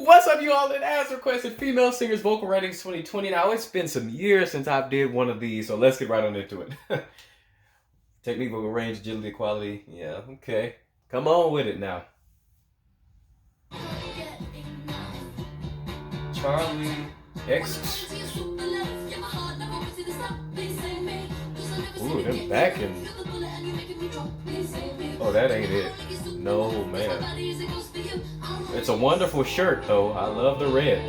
What's up, you all? And as requested, female singers vocal ratings 2020. Now, it's been some years since I did one of these, so let's get right on into it. Technique, vocal range, agility, quality. Yeah, okay. Come on with it now. Charlie X. Ooh, them backing. Oh, that ain't it. No, man. It's a wonderful shirt, though. I love the red.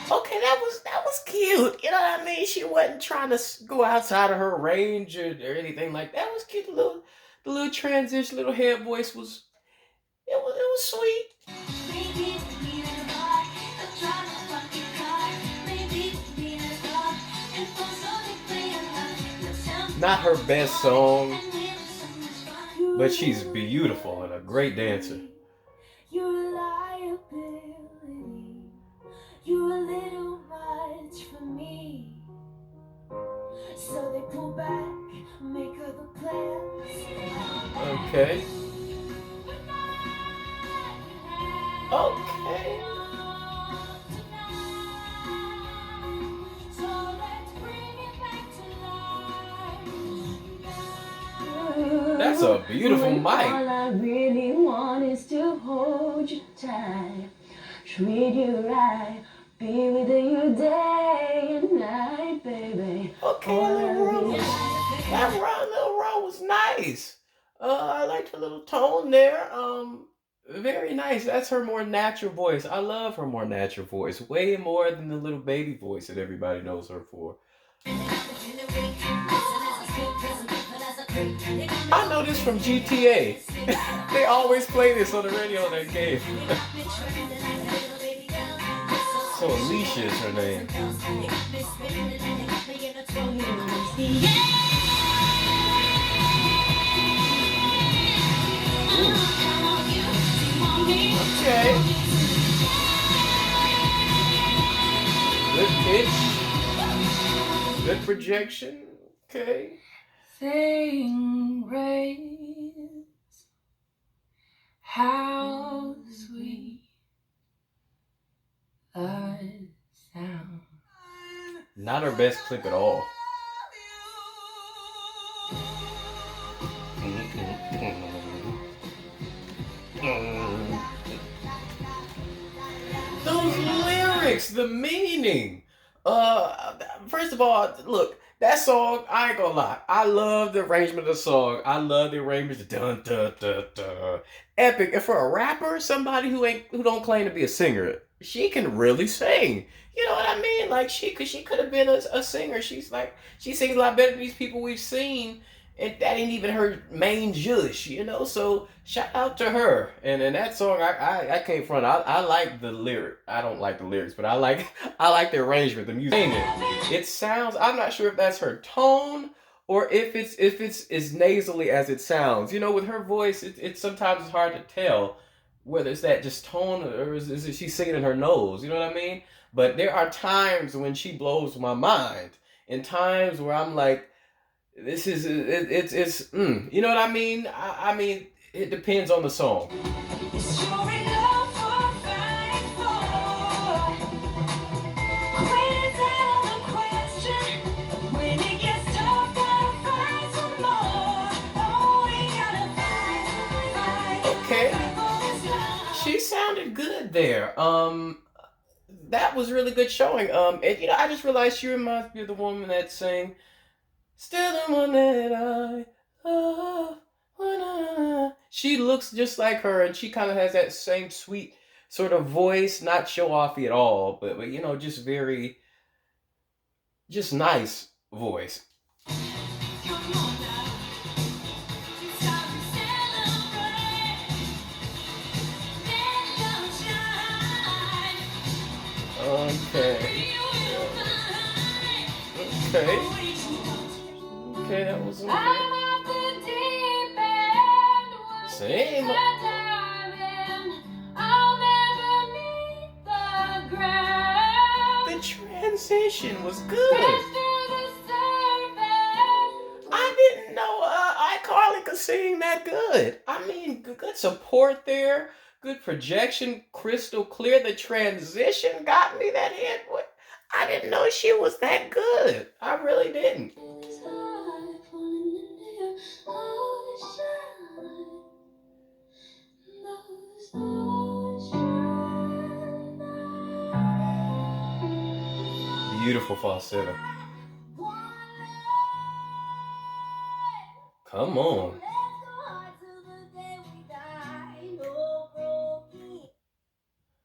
Okay, that was cute. You know what I mean? She wasn't trying to go outside of her range or anything like that. That was cute. The little transition, little head voice was it was sweet. Not her best song, but she's beautiful and a great dancer. You're a liability. You're a little much for me. So they pull back, make other plans. Okay. Okay. That's a beautiful mic. All I really want is to hold you tight, treat you right, be with you day and night, baby. Okay, that little roll was nice. I liked her little tone there. Very nice. That's her more natural voice. I love her more natural voice, way more than the little baby voice that everybody knows her for. I know this from GTA. They always play this on the radio in that game. So Alicia is her name. Ooh. Okay. Good pitch. Good projection. Okay. Sing, raise, how sweet a sound. Not her best clip at all. Those lyrics, the meaning. First of all, look, that song, I ain't gonna lie. I love the arrangement of the song. I love the arrangement. Dun dun dun dun. Epic. And for a rapper, somebody who don't claim to be a singer, she can really sing. You know what I mean? Like she could have been a singer. She sings a lot better than these people we've seen. And that ain't even her main juice, you know. So shout out to her. And in that song, I can't front. I like the lyric. I don't like the lyrics, but I like the arrangement, the music. It sounds. I'm not sure if that's her tone or if it's as nasally as it sounds. You know, with her voice, it sometimes it's hard to tell whether it's that just tone or is it she singing in her nose. You know what I mean? But there are times when she blows my mind, and times where I'm like, this is you know what I mean? I mean, it depends on the song. Okay, she sounded good there. That was really good showing. And you know, I just realized she reminds me of the woman that sang "Still the One That I Love." She looks just like her, and she kind of has that same sweet sort of voice, not show offy at all, but you know, just very, just nice voice. Okay. Okay. Okay, that was same. The transition was good. I didn't know iCarly could sing that good. I mean, good support there, good projection, crystal clear. The transition got me that hit. I didn't know she was that good. I really didn't. Beautiful falsetto. Come on.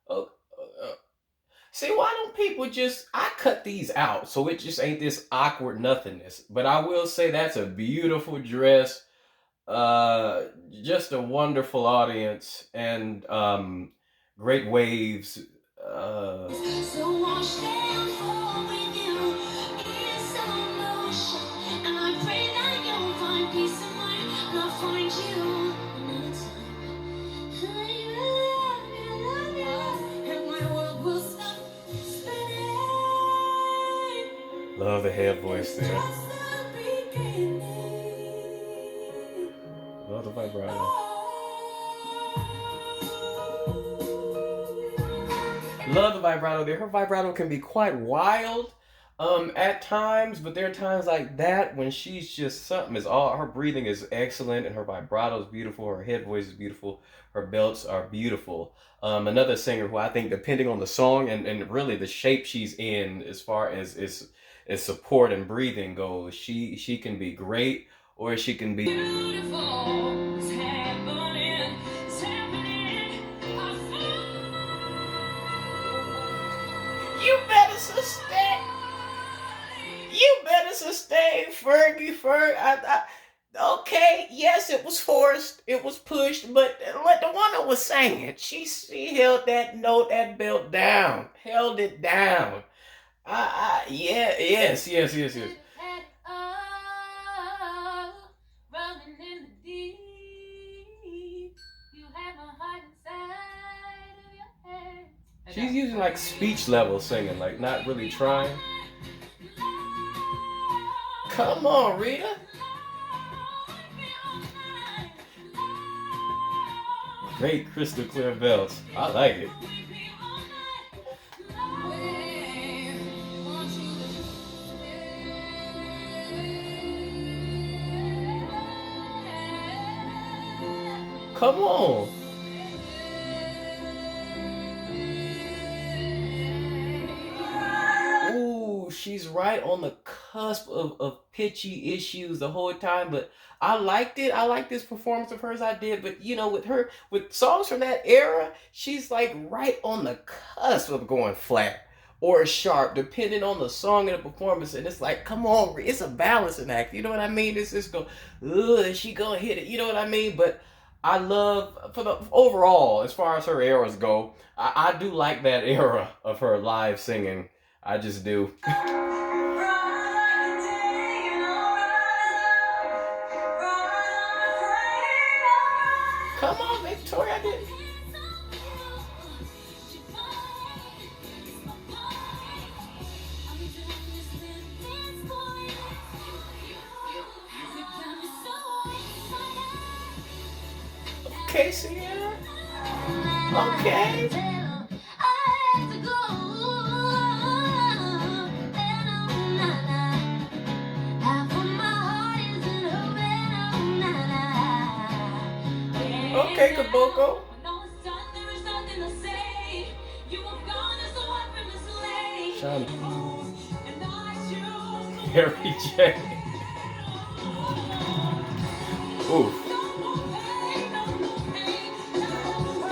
Oh, see, why don't people just? I cut these out, so it just ain't this awkward nothingness. But I will say that's a beautiful dress. Uh, just a wonderful audience and great waves. So wash down fall with you in some motion, and I pray that you'll find peace of mind, and I'll find you another time. And my world will stop spinning. Love the head voice there. Love the vibrato. Love the vibrato there. Her vibrato can be quite wild at times, but there are times like that when she's just something is all. Her breathing is excellent, and her vibrato is beautiful. Her head voice is beautiful. Her belts are beautiful. Another singer who I think, depending on the song and really the shape she's in, as far as support and breathing goes, she can be great, or she can be beautiful. It's happening. It's happening. You better sustain. You better sustain, Fergie. Okay, yes, it was forced, it was pushed, but what the woman was saying, she held that note, that belt down, held it down. Yeah, yes. She's using like speech level singing, like not really trying. Come on, Rita. Great crystal clear belts. I like it. Come on. Ooh, she's right on the cusp of pitchy issues the whole time, but I liked it. I liked this performance of hers. I did, but with songs from that era, she's like right on the cusp of going flat or sharp, depending on the song and the performance. And it's like, come on, it's a balancing act. You know what I mean? It's just go, is she gonna hit it? You know what I mean? But I love, for the overall, as far as her eras go, I do like that era of her live singing. I just do. Come on, Victoria. I didn't. Okay, Sierra. Okay. Okay, Kaboko. Sean. Mary J. Ooh.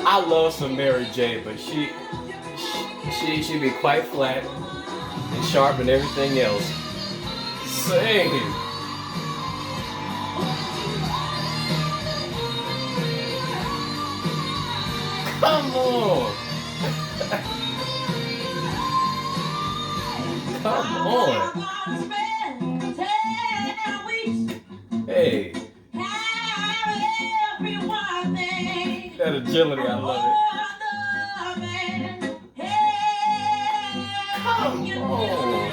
I love some Mary J, but she be quite flat and sharp and everything else. Sing. Come on. Come on. Hey. That agility, I love it. Come on.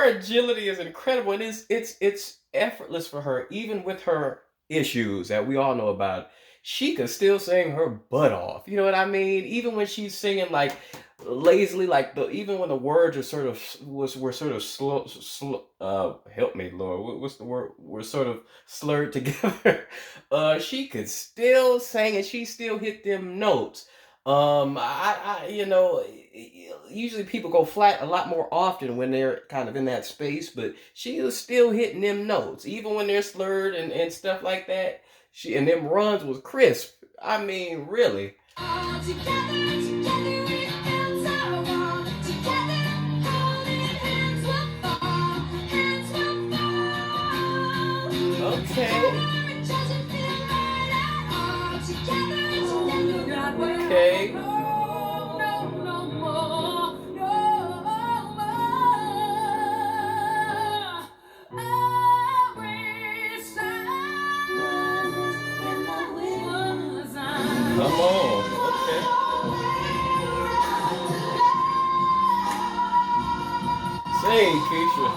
her agility is incredible, and it's effortless for her, even with her issues that we all know about. She could still sing her butt off. You know what I mean? Even when she's singing like lazily, like the even when the words are sort of were sort of help me, Lord. What's the word? Were sort of slurred together. She could still sing and she still hit them notes. You know, usually people go flat a lot more often when they're kind of in that space, but she was still hitting them notes, even when they're slurred and stuff like that. She and them runs was crisp. I mean, really. All together, together we feel so warm. Together, holding hands will fall. Hands will fall. Okay. It doesn't feel right at all. Together, together. Okay. No, no, no more. No more. Every sound in the winds. Come on. Okay. Sing, Keisha.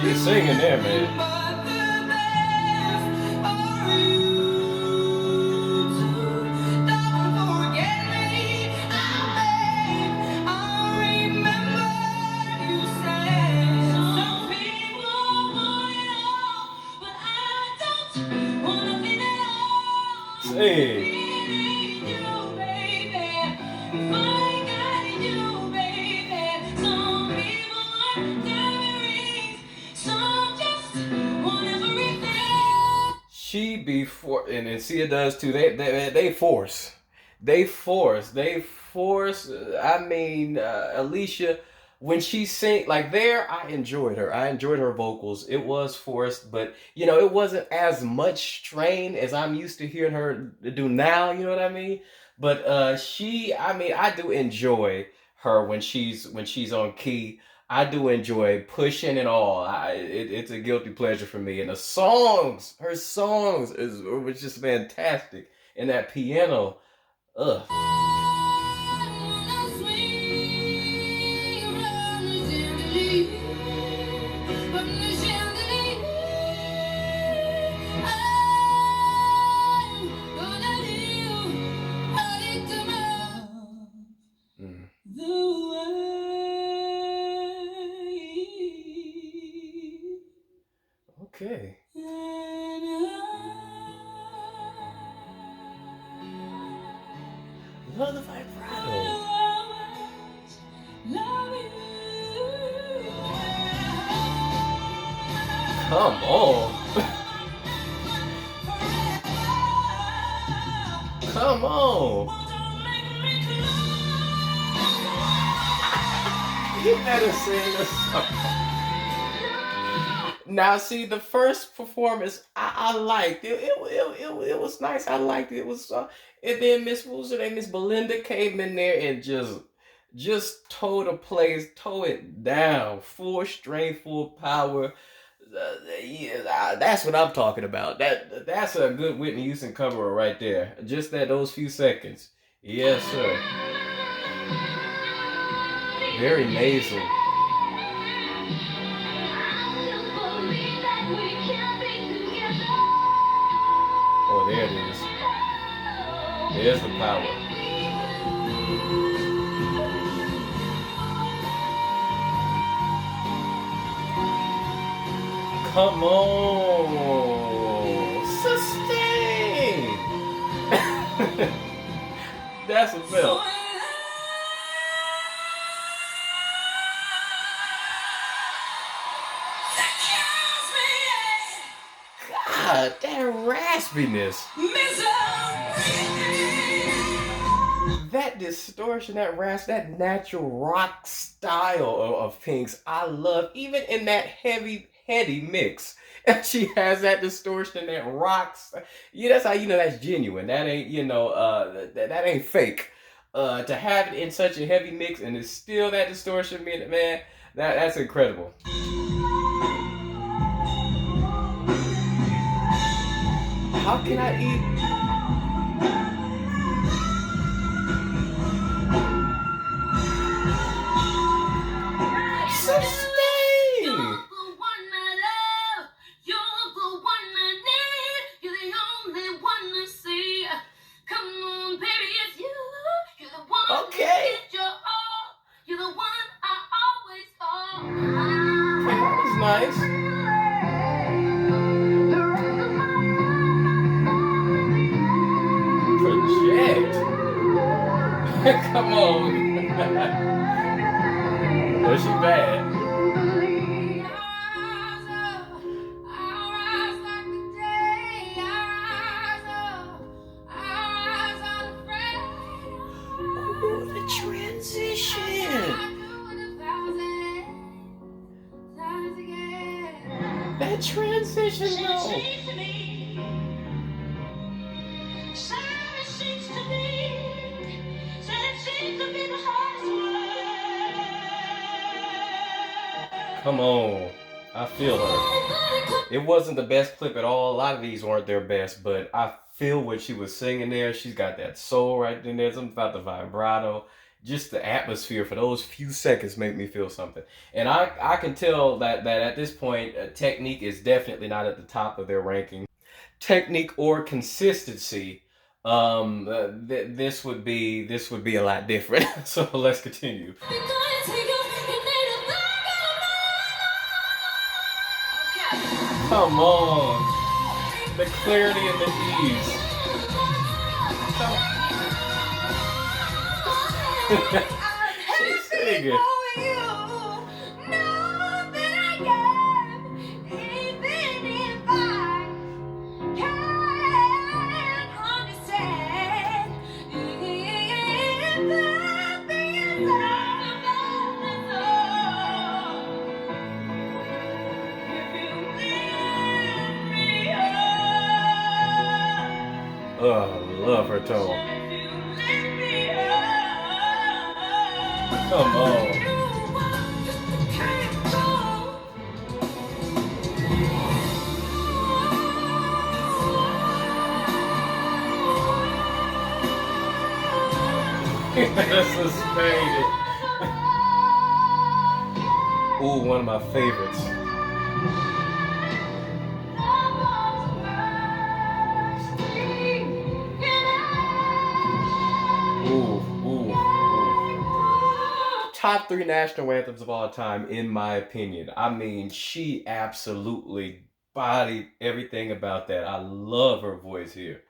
She's singing there, man. Sing. She be for and Sia does too. They force, they force. I mean, Alicia, when she sing like there, I enjoyed her. I enjoyed her vocals. It was forced, but you know, it wasn't as much strain as I'm used to hearing her do now. You know what I mean? But I mean, I do enjoy her when she's on key. I do enjoy pushing and all. It's a guilty pleasure for me. And the songs, her songs was just fantastic. And that piano, ugh. Mm, okay. Love the vibrato. Come on. Come on. You better sing this song. Now, see, the first performance I liked it was nice. I liked it. It was and then Miss what was her name? Miss Belinda came in there and just tore the place, tore it down, full strength, full power. Yeah, that's what I'm talking about. That's a good Whitney Houston cover right there. Just those few seconds. Yes, sir. Very nasal. Oh, there it is. There's the power. Come on. Sustain. That's a belt. God, that raspiness. That distortion, that rasp, that natural rock style of Pink's, I love. Even in that heady mix, and she has that distortion, that rocks. Yeah, that's how you know that's genuine. That ain't that ain't fake. To have it in such a heavy mix and it's still that distortion, man, that's incredible. How can I eat? Reject. Come on. Was she bad? Ooh, the transition. That transition, though. Come on. I feel her. It wasn't the best clip at all. A lot of these weren't their best, but I feel what she was singing there. She's got that soul right in there. Something about the vibrato. Just the atmosphere for those few seconds made me feel something. And I can tell that at this point, technique is definitely not at the top of their ranking. Technique or consistency, this would be a lot different. So let's continue. Come on, the clarity and the ease. She's singing. Oh, I love her tone. Come on. Suspended. Ooh, one of my favorites. Top 3 national anthems of all time, in my opinion. I mean, she absolutely bodied everything about that. I love her voice here.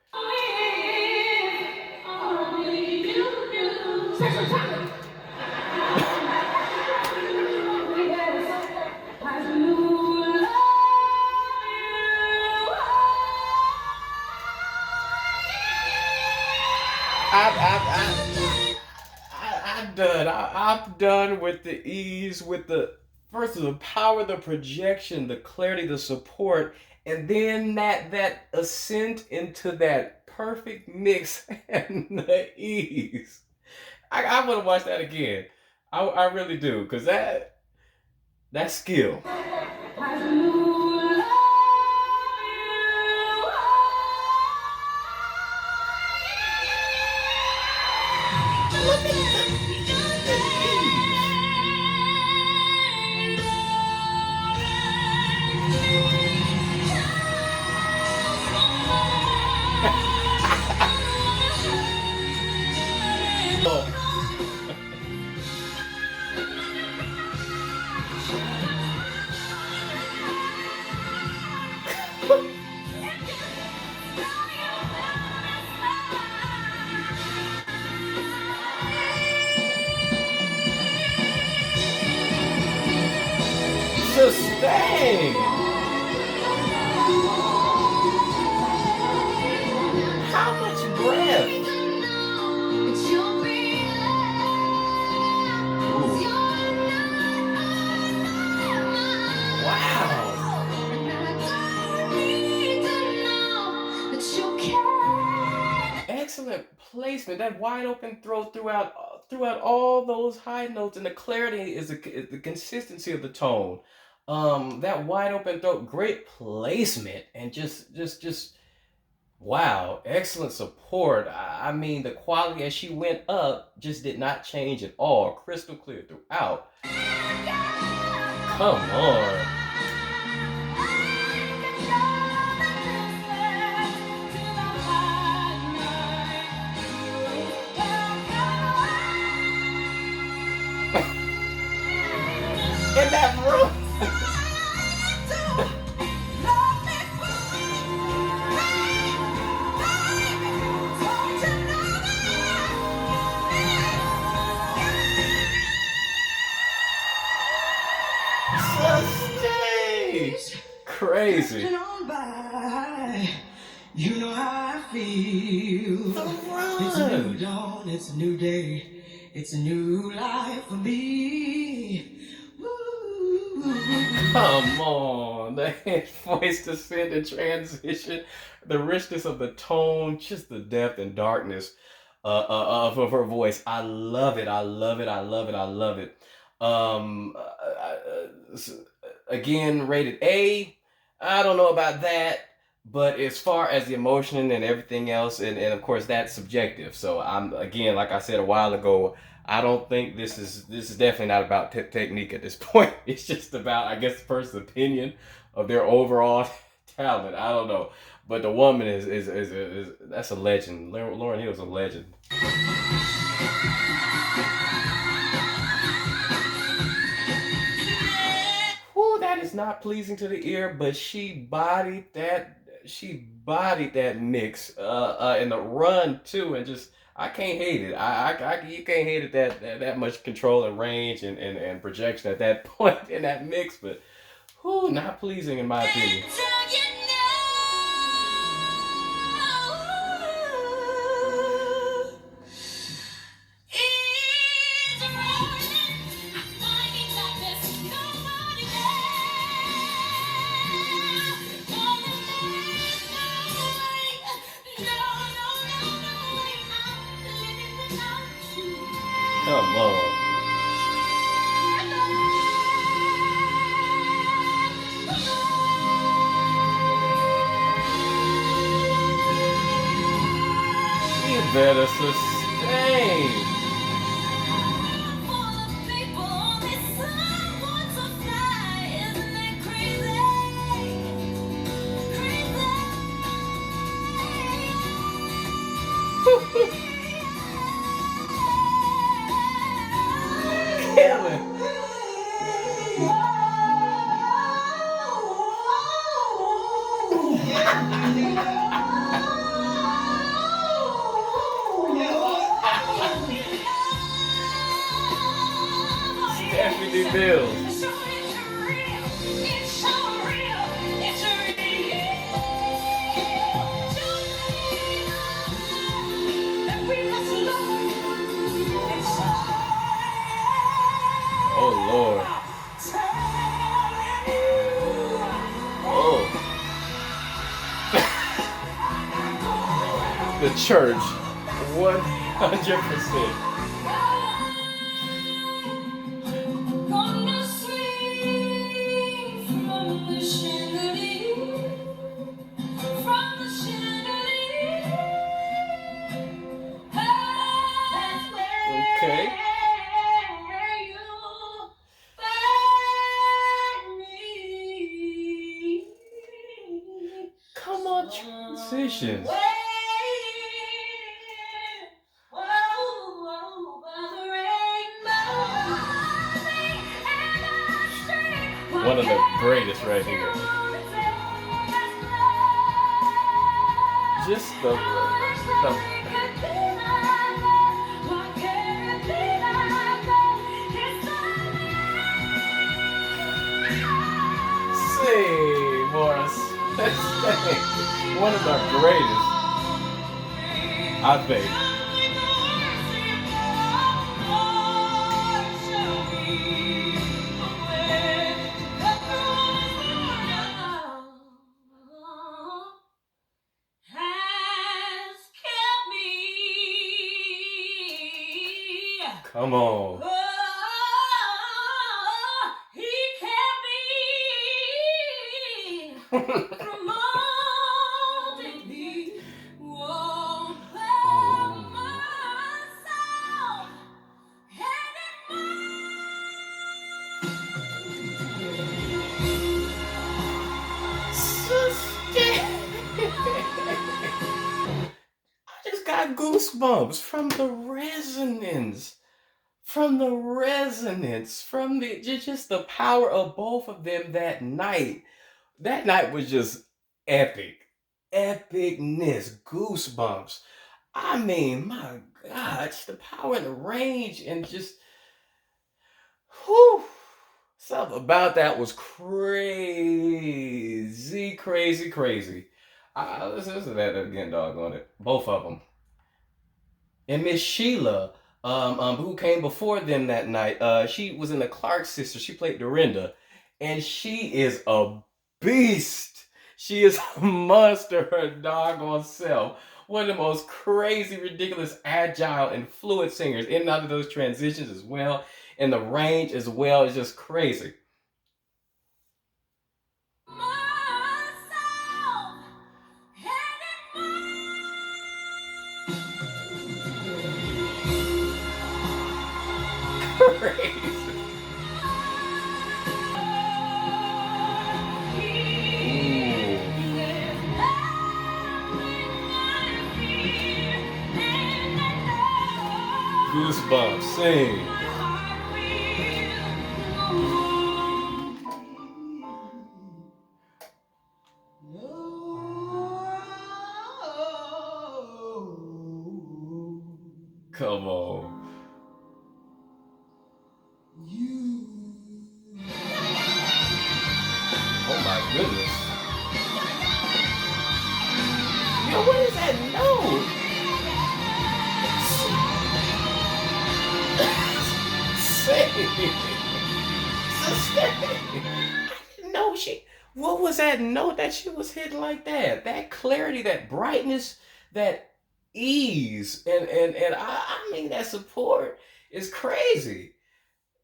I'm done with the ease, with the first of the power, the projection, the clarity, the support, and then that ascent into that perfect mix and the ease. I want to watch that again. I really do, because that's skill. Sustain. How much breath? Excellent placement. That wide open throat throughout all those high notes, and the clarity is the consistency of the tone. That wide open throat, great placement, and just wow, excellent support. I mean, the quality as she went up just did not change at all. Crystal clear throughout. Come on. In that room. crazy. Drifting on by, you know how I feel. It's a new dawn, it's a new day, it's a new life for me. Woo. Come on, that voice descent and transition, the richness of the tone, just the depth and darkness of her voice. I love it. I love it. I love it. I love it. S- Again, rated A. I don't know about that, but as far as the emotion and everything else, and of course that's subjective. So I'm, again, like I said a while ago, I don't think this is definitely not about technique at this point. It's just about, I guess, the person's opinion of their overall talent. I don't know, but the woman is that's a legend. Lauryn Hill's a legend. Whew, that is not pleasing to the ear, but she bodied that. She bodied that mix in the run too, and just I can't hate it. You can't hate it that much control and range and projection at that point in that mix, but whew, not pleasing in my opinion. Come on. You better sustain. Killing. Stephanie Mills. Oh Lord. Oh. The church. 100%. Okay. Come on, transitions. One of the greatest right here. Just the Say, Morris. One of the greatest, I think. Come on. He kept me from all defeat. Won't hold myself I just got goosebumps from the resonance. From the resonance, from the just the power of both of them that night. That night was just epic. Epicness, goosebumps. I mean, my God, the power and the range and just whew. Something about that was crazy, crazy, crazy. Let's listen to that again, dog on it. Both of them. And Miss Sheila, who came before them that night, she was in the Clark Sisters. She played Dorinda, and she is a beast. She is a monster, her doggone self. One of the most crazy, ridiculous, agile, and fluid singers. In and out of those transitions as well, and the range as well is just crazy. Crazy. Goosebumps, sing. Come on. Oh my goodness. Yo, what is that note? No, what was that note that she was hitting like that? That clarity, that brightness, that ease, and I mean that support is crazy.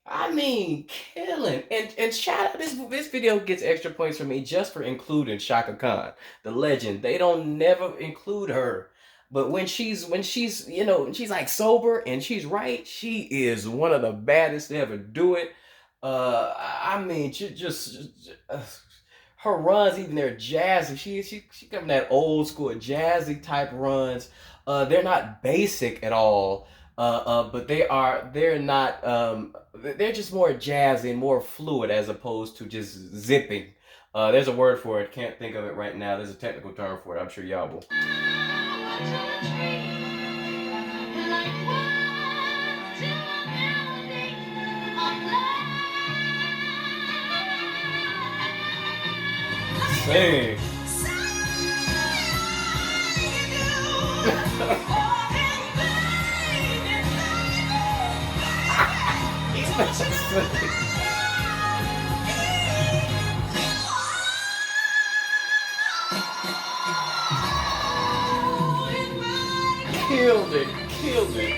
I mean, killing. And shout out, this video gets extra points from me just for including Shaka Khan, the legend. They don't never include her. But when she's when she's like sober and she's right, she is one of the baddest to ever do it. I mean, her runs, even they're jazzy. She got that old school jazzy type runs. They're not basic at all. But they're not they're just more jazzy and more fluid as opposed to just zipping. There's a word for it. Can't think of it right now. There's a technical term for it. I'm sure y'all will. Sing. Killed it, killed it.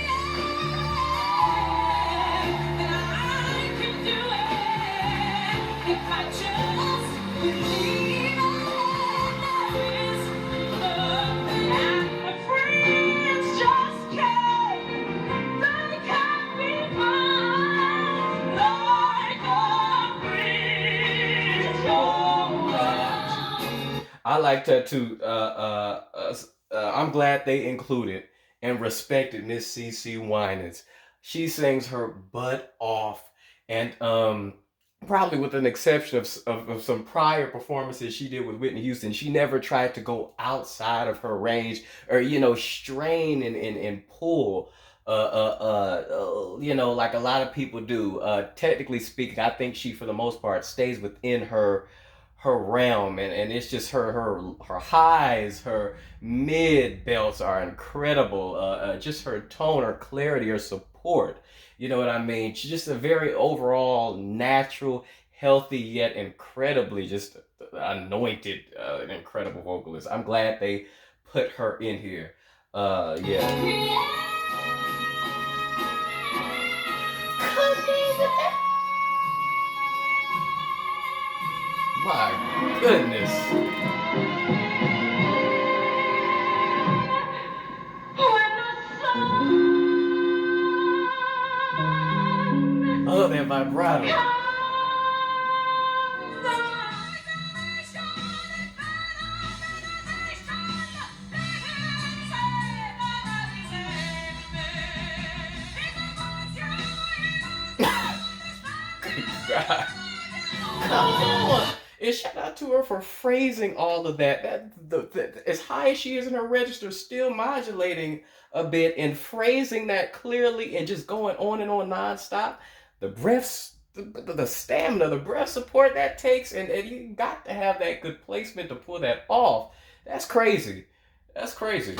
I like that too. I'm glad they included and respected Miss CC Winans. She sings her butt off, and probably with an exception of some prior performances she did with Whitney Houston, she never tried to go outside of her range or strain and pull. Like a lot of people do. Technically speaking, I think she, for the most part, stays within her realm, and it's just her highs, her mid belts are incredible. Just her tone, her clarity, her support. You know what I mean? She's just a very overall natural, healthy, yet incredibly just anointed, an incredible vocalist. I'm glad they put her in here. Yeah. My goodness. Oh, that vibrato. God. Come on. And shout out to her for phrasing all of that. As high as she is in her register, still modulating a bit and phrasing that clearly and just going on and on nonstop. The breaths the stamina, the breath support that takes, and you got to have that good placement to pull that off. That's crazy. That's crazy.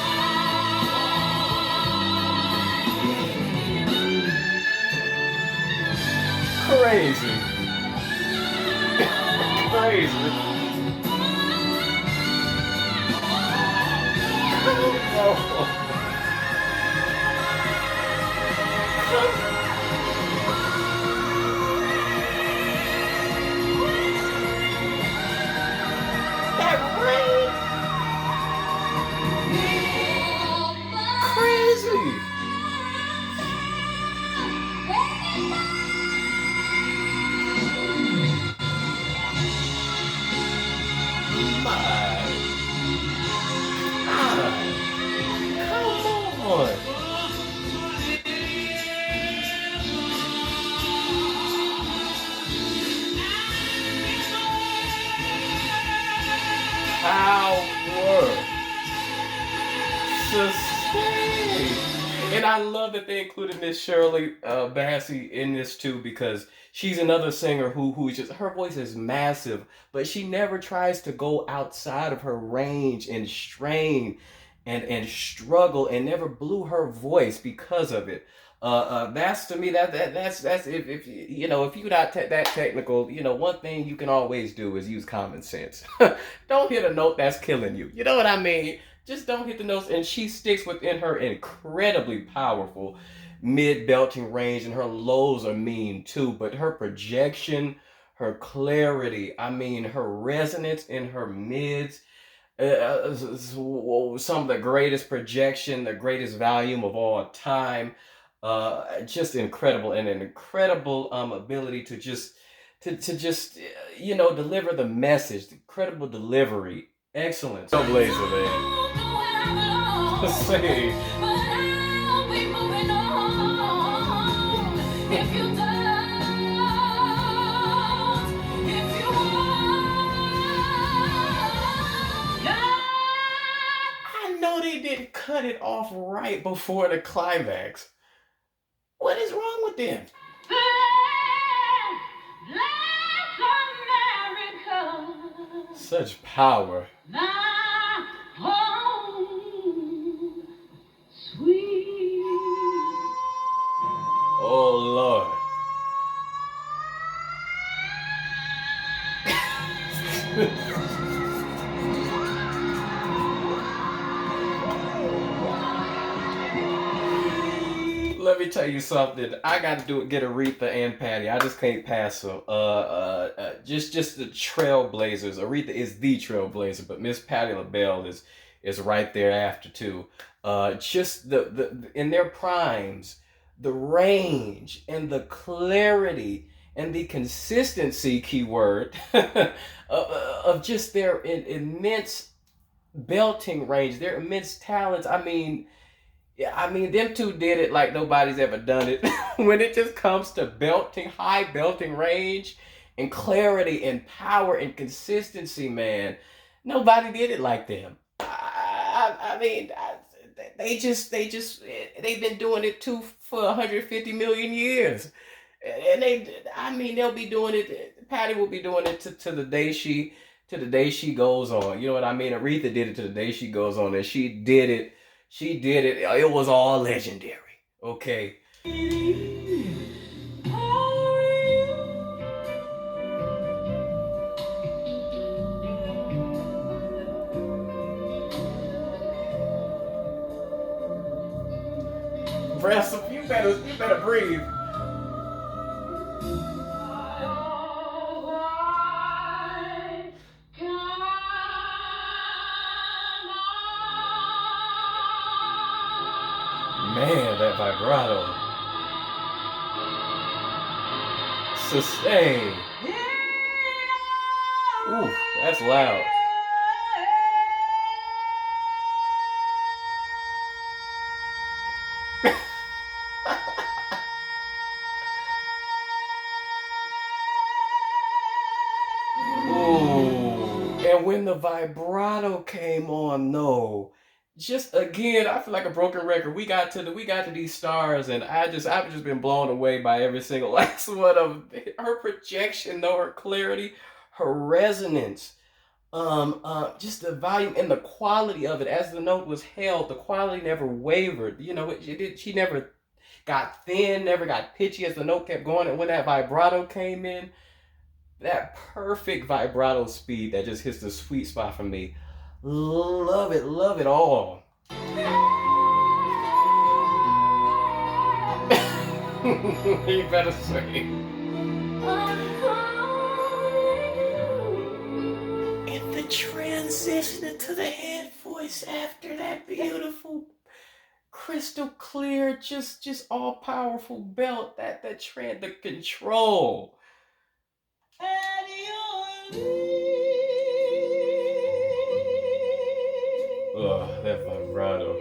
Crazy. Crazy. Oh. That rain. Crazy. My God. Come on. Power. Sustain. And I love that they included Miss Shirley Bassey in this too, because she's another singer who's just, her voice is massive, but she never tries to go outside of her range and strain and struggle, and never blew her voice because of it. That's to me, that's if you know, if you're not that technical, you know, one thing you can always do is use common sense. Don't hit a note that's killing you. You know what I mean? Just don't hit the notes, and she sticks within her incredibly powerful mid belting range, and her lows are mean too. But her projection, her clarity, I mean, her resonance in her mids, some of the greatest projection, the greatest volume of all time. Just incredible, and an incredible ability to just you know, deliver the message, the incredible delivery, excellence. Trailblazer, man. Let's see. I know they didn't cut it off right before the climax. What is wrong with them? Such power. Oh Lord. Let me tell you something. I got to get Aretha and Patty. I just can't pass them. Just the trailblazers. Aretha is the trailblazer, but Miss Patti LaBelle is right there after too. Just the in their primes, the range and the clarity and the consistency, keyword, of just their immense belting range, their immense talents. I mean, yeah, I mean, them two did it like nobody's ever done it. When it just comes to belting, high belting range, and clarity, and power, and consistency, man, nobody did it like them. I mean, they've been doing it too for 150 million years, and I mean, they'll be doing it. Patty will be doing it to the day she goes on. You know what I mean? Aretha did it to the day she goes on, and she did it. She did it. It was all legendary. Okay. Ransom, you better breathe. Man, that vibrato. Sustain. Ooh, that's loud. Ooh, and when the vibrato came on, no, just again, I feel like a broken record. We got to these stars, and I've just been blown away by every single last one of her projection, though her clarity, her resonance, just the volume and the quality of it. As the note was held, the quality never wavered. You know, she never got thin, never got pitchy as the note kept going, and when that vibrato came in, that perfect vibrato speed that just hits the sweet spot for me. Love it all. You better say. And the transition into the head voice after that beautiful, crystal clear, just all powerful belt, the control. Oh, that vibrato.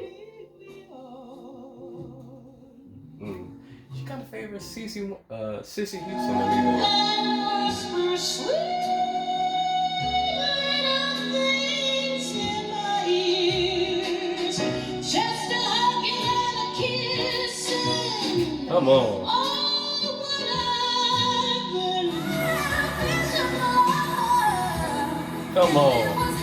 She kind of favors Sissy Houston a little. Come on. Come on.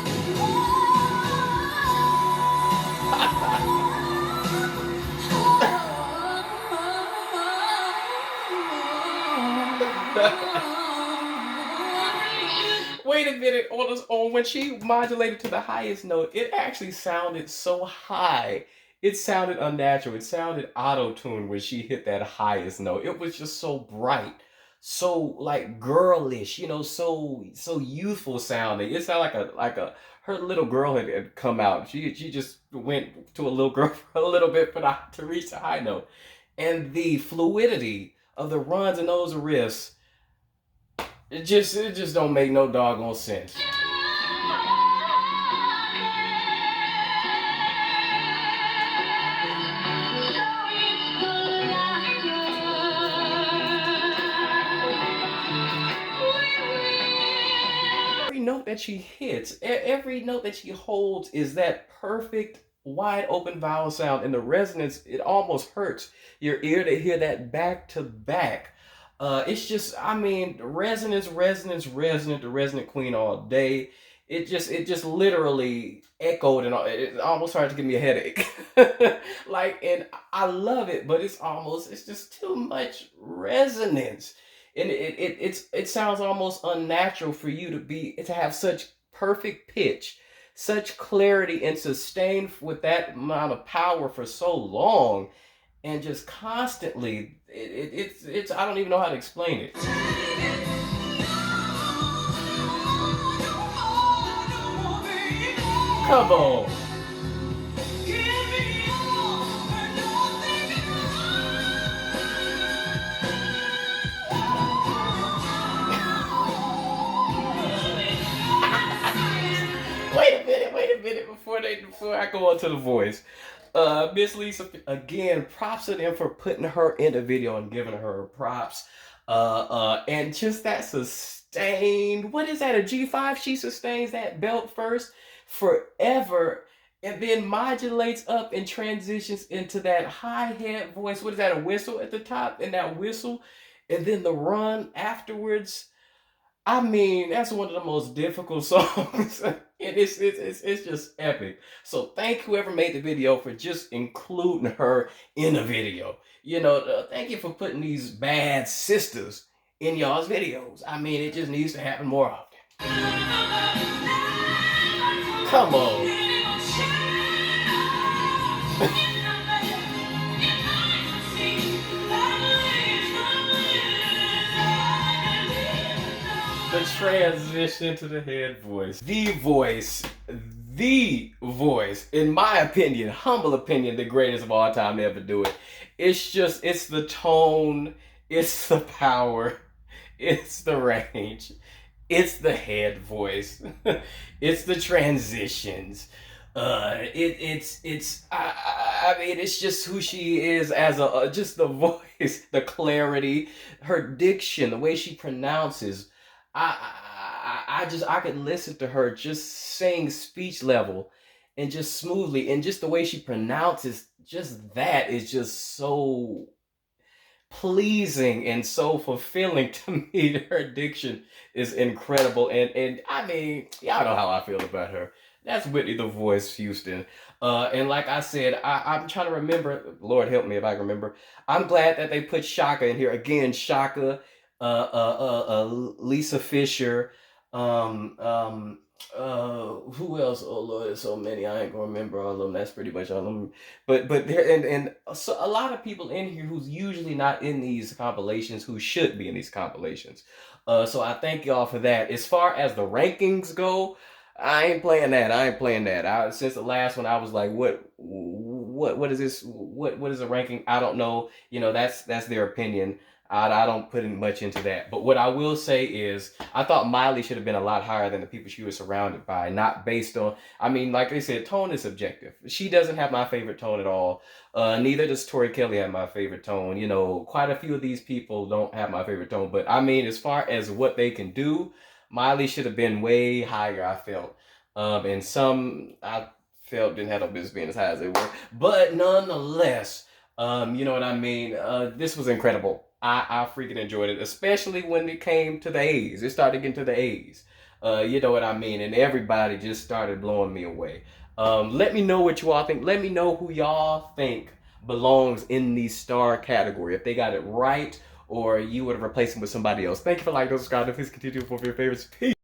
Wait a minute, on when she modulated to the highest note, it actually sounded so high. It sounded unnatural. It sounded auto-tuned when she hit that highest note. It was just so bright, so like girlish, you know, so youthful sounding. It sounded like a her little girl had come out. She just went to a little girl for a little bit to reach the high note. And the fluidity of the runs and those riffs, it just don't make no doggone sense. Every note that she hits, every note that she holds is that perfect wide open vowel sound, and the resonance, it almost hurts your ear to hear that back to back. It's just, I mean, resonance, the resonant queen all day. It just literally echoed, and it almost started to give me a headache. Like, and I love it, but it's just too much resonance, and it sounds almost unnatural for you to have such perfect pitch, such clarity, and sustain with that amount of power for so long, and just constantly. It's I don't even know how to explain it. Come on. Wait a minute before I go on to the voice. Miss Lisa, again, props to them for putting her in the video and giving her props. And just that sustained, what is that, a G5? She sustains that belt first forever, and then modulates up and transitions into that hi-hat voice. What is that, a whistle at the top? And that whistle, and then the run afterwards. I mean, that's one of the most difficult songs. And it's just epic. So thank whoever made the video for just including her in the video. You know, thank you for putting these bad sisters in y'all's videos. I mean, it just needs to happen more often. Come on. The transition to the head voice. The voice, in my opinion, humble opinion, the greatest of all time to ever do it. It's the tone, it's the power, it's the range, it's the head voice, it's the transitions. I mean, it's just who she is as just the voice, the clarity, her diction, the way she pronounces. I could listen to her just sing speech level, and just smoothly, and just the way she pronounces just that is just so pleasing and so fulfilling to me. Her diction is incredible, and I mean, y'all know how I feel about her. That's Whitney the Voice Houston. And like I said, I'm trying to remember. Lord help me if I can remember. I'm glad that they put Shaka in here again. Shaka, Lisa Fisher, um, um, who else? Oh Lord, there's so many. I ain't gonna remember all of them. That's pretty much all of them. But there, and so a lot of people in here who's usually not in these compilations, who should be in these compilations. So I thank y'all for that. As far as the rankings go, I ain't playing that. I ain't playing that. Since the last one, I was like, what is this? What is a ranking? I don't know. You know, that's their opinion. I don't put in much into that. But what I will say is, I thought Miley should have been a lot higher than the people she was surrounded by, not based on, I mean, like they said, tone is subjective. She doesn't have my favorite tone at all. Neither does Tori Kelly have my favorite tone. You know, quite a few of these people don't have my favorite tone. But I mean, as far as what they can do, Miley should have been way higher, I felt. And some I felt didn't have no business being as high as they were. But nonetheless, you know what I mean? This was incredible. I freaking enjoyed it, especially when it came to the A's. It started getting to the A's. You know what I mean? And everybody just started blowing me away. Let me know what you all think. Let me know who y'all think belongs in the star category. If they got it right, or you would have replaced them with somebody else. Thank you for liking, subscribing. Please continue to for your favorites. Peace.